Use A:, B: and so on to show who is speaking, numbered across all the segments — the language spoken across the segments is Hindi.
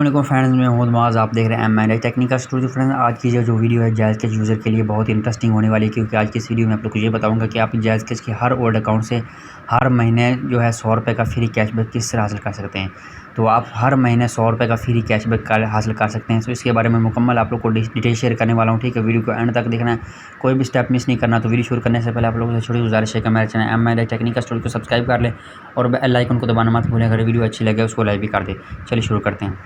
A: अस्सलाम फ्रेंड्स, मैं मोहम्मद मुआज़। आप देख रहे हैं एम टेक्निकल स्टूडियो। फ्रेंड्स, आज की जो वीडियो है जायज़ कैश यूज़र के लिए बहुत इंटरेस्टिंग होने वाली है, क्योंकि आज की इस वीडियो में आप लोग को ये बताऊंगा कि आप जायज़ कैश के हर ओल्ड अकाउंट से हर महीने जो है 100 रुपये का फ्री कैशबैक किस तरह हासिल कर सकते हैं। तो आप हर महीने 100 रुपये का फ्री कैशबैक हासिल कर सकते हैं। तो इसके बारे में मुकम्मल आप लोग को डिटेल शेयर करने वाला हूँ। ठीक है, वीडियो को एंड तक देखना है, कोई भी स्टेप मिस नहीं करना। तो वीडियो शुरू करने से पहले आप लोगों से छोटी गुजारिश है कि हमारे चैनल एम टेक्निकल स्टूडियो को सब्सक्राइब कर लें और बेल आइकन को दबाना मत भूलें। अगर वीडियो अच्छी लगे उसको लाइक भी कर दें। चलिए शुरू करते हैं।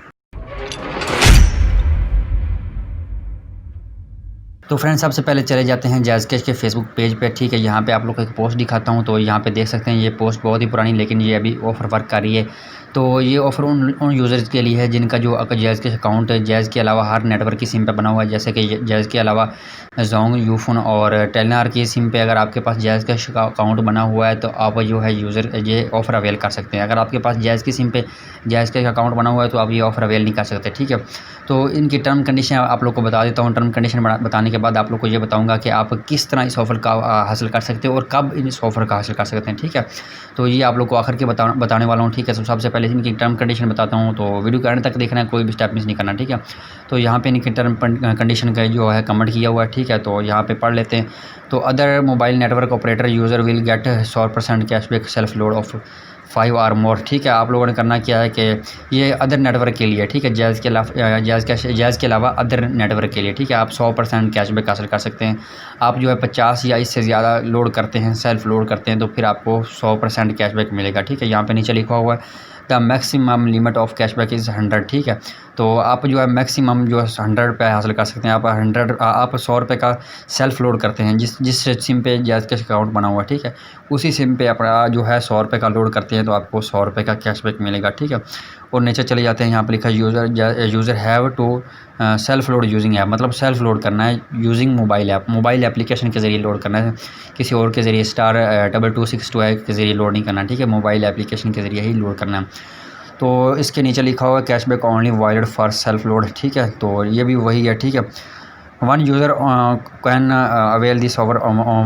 A: तो फ्रेंड्स, सबसे पहले चले जाते हैं जायज़ कैश के फेसबुक पेज पे। ठीक है, यहाँ पे आप लोग को एक पोस्ट दिखाता हूँ। तो यहाँ पे देख सकते हैं ये पोस्ट बहुत ही पुरानी, लेकिन ये अभी ऑफ़र वर्क कर रही है। तो ये ऑफ़र उन यूज़र्स के लिए है जिनका जो जायज़ कैश अकाउंट है जायज़ के अलावा हर नेटवर्क की सिम पे बना हुआ है। जैसे कि जायज़ के अलावा जोंग, यूफोन और टेलीनॉर की सिम पे अगर आपके पास जायज़ कैश का अकाउंट बना हुआ है तो आप जो है यूज़र ये ऑफ़र अवेल कर सकते हैं। अगर आपके पास जायज़ की सिम पे जायज़ कैश अकाउंट बना हुआ है तो आप ये ऑफ़र अवेल नहीं कर सकते। ठीक है, तो इनकी टर्म कंडीशन आप लोग को बता देता हूँ। टर्म कंडीशन बताने के बाद आप लोग को ये बताऊंगा कि आप किस तरह इस ऑफ़र का हासिल कर सकते हो और कब इस ऑफ़र का हासिल कर सकते हैं। ठीक है, तो ये आप लोग को आखिर के बताने वाला हूँ। ठीक है, तो सबसे पहले इनकी टर्म कंडीशन बताता हूँ, तो वीडियो के एंड तक देखना है, कोई भी स्टेप मिस नहीं करना। ठीक है, तो यहाँ पे इनकी टर्म कंडीशन का जो है कमेंट किया हुआ है। ठीक है, तो यहाँ पे पढ़ लेते हैं। तो other mobile network operator user will get 100% cashback self load of 5 और मोर। ठीक है, आप लोगों ने करना क्या है कि ये अदर नेटवर्क के लिए, ठीक है, जायज़ के अलावा अदर नेटवर्क के लिए, ठीक है, आप 100% कैशबैक हासिल कर सकते हैं। आप जो है 50 या इससे ज़्यादा लोड करते हैं, सेल्फ लोड करते हैं, तो फिर आपको 100% कैशबैक मिलेगा। ठीक है, यहाँ पे नीचे लिखा हुआ है the maximum limit of cashback is 100। ठीक है, तो आप जो है मैक्सिमम जो है 100 रुपये हासिल कर सकते हैं। आप 100 रुपये का सेल्फ लोड करते हैं जिस सिम पे जायज़ कैश अकाउंट बना हुआ है। ठीक है, उसी सिम पे अपना जो है 100 रुपये का लोड करते हैं तो आपको 100 रुपये का कैशबैक मिलेगा। ठीक है, और नीचे चले जाते हैं, यहाँ पर लिखा है user have to self load using app, मतलब सेल्फ लोड करना है using mobile app, mobile application के ज़रिए लोड करना है, किसी और के ज़रिए *2262 के ज़रिए लोड नहीं करना। ठीक है, मोबाइल एप्लीकेशन के ज़रिए ही लोड करना है। तो इसके नीचे लिखा हुआ है cashback only valid for self load. ठीक है, तो ये भी वही है। ठीक है, one user can avail this over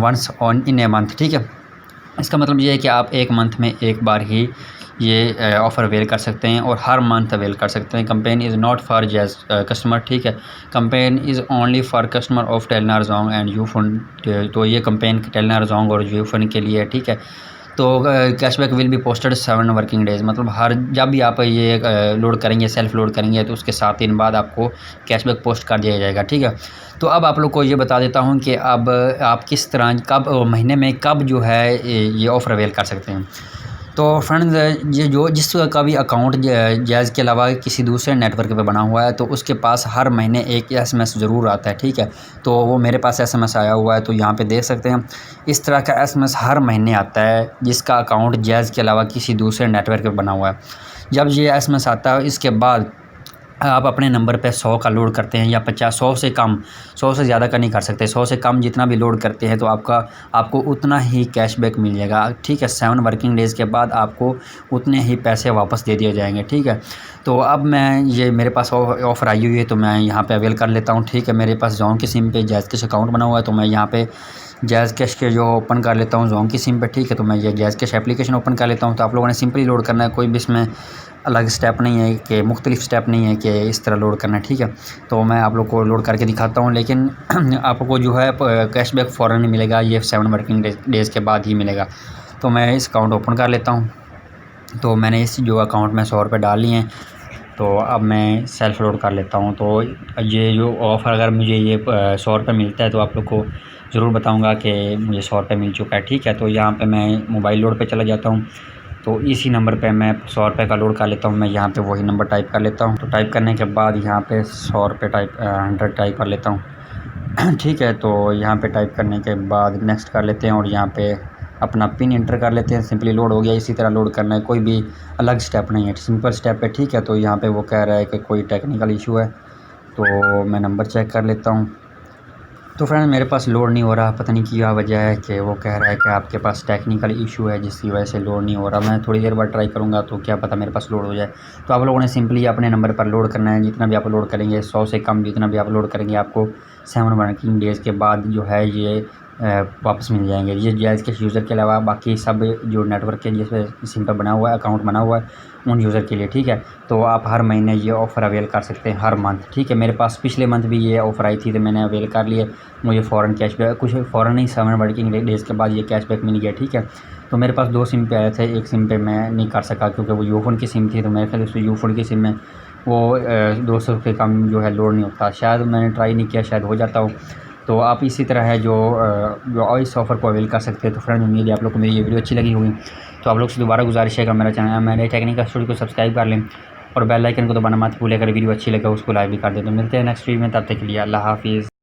A: once on in a month. ठीक है, इसका मतलब ये है कि आप एक मंथ में एक बार ही ये ऑफ़र अवेल कर सकते हैं और हर मंथ अवेल कर सकते हैं। कंपेन इज़ नॉट फॉर जायज़ कस्टमर। ठीक है, campaign is only for customer of Telenor, Jong and Ufone. तो ये कंपेन टेलीनॉर, जोंग और यूफोन के लिए है। ठीक है, तो cashback will be posted 7 working days, मतलब हर जब भी आप ये लोड करेंगे, सेल्फ लोड करेंगे, तो उसके 7 दिन बाद आपको कैशबैक पोस्ट कर दिया जाएगा। ठीक है, तो अब आप लोग को ये बता देता हूँ कि अब आप किस तरह कब महीने में कब जो है ये ऑफ़र अवेल कर सकते हैं। तो फ्रेंड्स, ये जो जिसका भी अकाउंट जायज़ के अलावा किसी दूसरे नेटवर्क पे बना हुआ है तो उसके पास हर महीने एक एसएमएस ज़रूर आता है। ठीक है, तो वो मेरे पास एसएमएस आया हुआ है, तो यहाँ पे देख सकते हैं इस तरह का एसएमएस हर महीने आता है जिसका अकाउंट जायज़ के अलावा किसी दूसरे नेटवर्क पे बना हुआ है। जब ये एसएमएस आता है इसके बाद आप अपने नंबर पे 100 का लोड करते हैं या 50, 100 से कम, 100 से ज़्यादा का नहीं कर सकते, 100 से कम जितना भी लोड करते हैं तो आपको उतना ही कैशबैक मिल जाएगा। ठीक है, 7 वर्किंग डेज़ के बाद आपको उतने ही पैसे वापस दे दिए जाएंगे। ठीक है, तो अब मैं ये मेरे पास ऑफ़र आई हुई है तो मैं यहाँ पे अवेल कर लेता हूँ। ठीक है, मेरे पास जोंग की सिम पे जायज़ कैश अकाउंट बना हुआ है तो मैं यहाँ पे जायज़ कैश के जो ओपन कर लेता हूँ जोंग की सिम पे। ठीक है, तो मैं ये जायज़ कैश एप्लीकेशन ओपन कर लेता हूँ। तो आप लोगों ने सिंपली लोड करना है, कोई भी इसमें अलग स्टेप नहीं है कि मुख्तलिफ स्टेप नहीं है कि इस तरह लोड करना है। ठीक है, तो मैं आप लोग को लोड करके दिखाता हूँ, लेकिन आपको जो है कैशबैक फ़ौरन नहीं मिलेगा, ये 7 वर्किंग डेज़ के बाद ही मिलेगा। तो मैं इस अकाउंट ओपन कर लेता हूँ। तो मैंने इस जो अकाउंट में 100 रुपये डाल लिए हैं, तो अब मैं सेल्फ लोड कर लेता हूँ। तो ये जो ऑफ़र अगर मुझे ये 100 रुपये मिलता है तो आप लोग को ज़रूर बताऊँगा कि मुझे 100 रुपये मिल चुका है। ठीक है, तो यहाँ पे मैं मोबाइल लोड पे चला जाता हूँ, तो इसी नंबर पे मैं 100 रुपये का लोड कर लेता हूँ। मैं यहाँ पे वही नंबर टाइप कर लेता हूँ। तो टाइप करने के बाद यहाँ पे 100 रुपये 100 टाइप कर लेता हूँ। ठीक है, तो यहाँ पे टाइप करने के बाद नेक्स्ट कर लेते हैं और यहाँ पे अपना पिन इंटर कर लेते हैं। सिंपली लोड हो गया। इसी तरह लोड करना है, कोई भी अलग स्टेप नहीं है, सिंपल स्टेप है। ठीक है, तो यहाँ पे वो कह रहा है कि कोई टेक्निकल इशू है, तो मैं नंबर चेक कर लेता हूँ। तो फ्रेंड, मेरे पास लोड नहीं हो रहा, पता नहीं क्या वजह है कि वो कह रहा है कि आपके पास टेक्निकल इशू है जिसकी वजह से लोड नहीं हो रहा। मैं थोड़ी देर बाद ट्राई करूँगा तो क्या पता मेरे पास लोड हो जाए। तो आप लोगों ने सिंपली अपने नंबर पर लोड करना है, जितना भी आप लोड करेंगे, 100 से कम जितना भी आप लोड करेंगे आपको 7 वर्किंग डेज़ के बाद जो है ये वापस मिल जाएंगे। ये जायज़ कैश यूज़र के अलावा बाकी सब जो नेटवर्क के जिस पे सिम पर बना हुआ है, अकाउंट बना हुआ है, उन यूज़र के लिए, ठीक है। तो आप हर महीने ये ऑफ़र अवेल कर सकते हैं, हर मंथ, ठीक है। मेरे पास पिछले मंथ भी ये ऑफ़र आई थी तो मैंने अवेल कर लिए, मुझे फ़ौरन कैशबैक, कुछ फ़ौरन नहीं 7 वर्किंग डेज़ के बाद ये कैशबैक मिल गया, ठीक है। तो मेरे पास 2 सिम पे आए थे, एक सिम पे मैं नहीं कर सका क्योंकि वो यूफोन की सिम थी, तो मेरे ख्याल उस यूफोन की सिम में वो 200 के कम जो है लोड नहीं होता, शायद मैंने ट्राई नहीं किया, शायद हो जाता हो। तो आप इसी तरह है जो इस ऑफ़र को अवेल कर सकते हैं। तो फ्रेंड, उम्मीद है आप लोग को मेरी ये वीडियो अच्छी लगी होगी। तो आप लोग से दोबारा गुजारिश है कि मेरा चैनल, मेरे टेक्निकल स्टूडियो को सब्सक्राइब कर लें और बेल आइकन को दबाना मत भूलें। अगर वीडियो अच्छी लगे उसको लाइक भी कर दें। तो मिलते हैं नेक्स्ट वीडियो में, तब तक के लिए अल्लाह हाफिज़।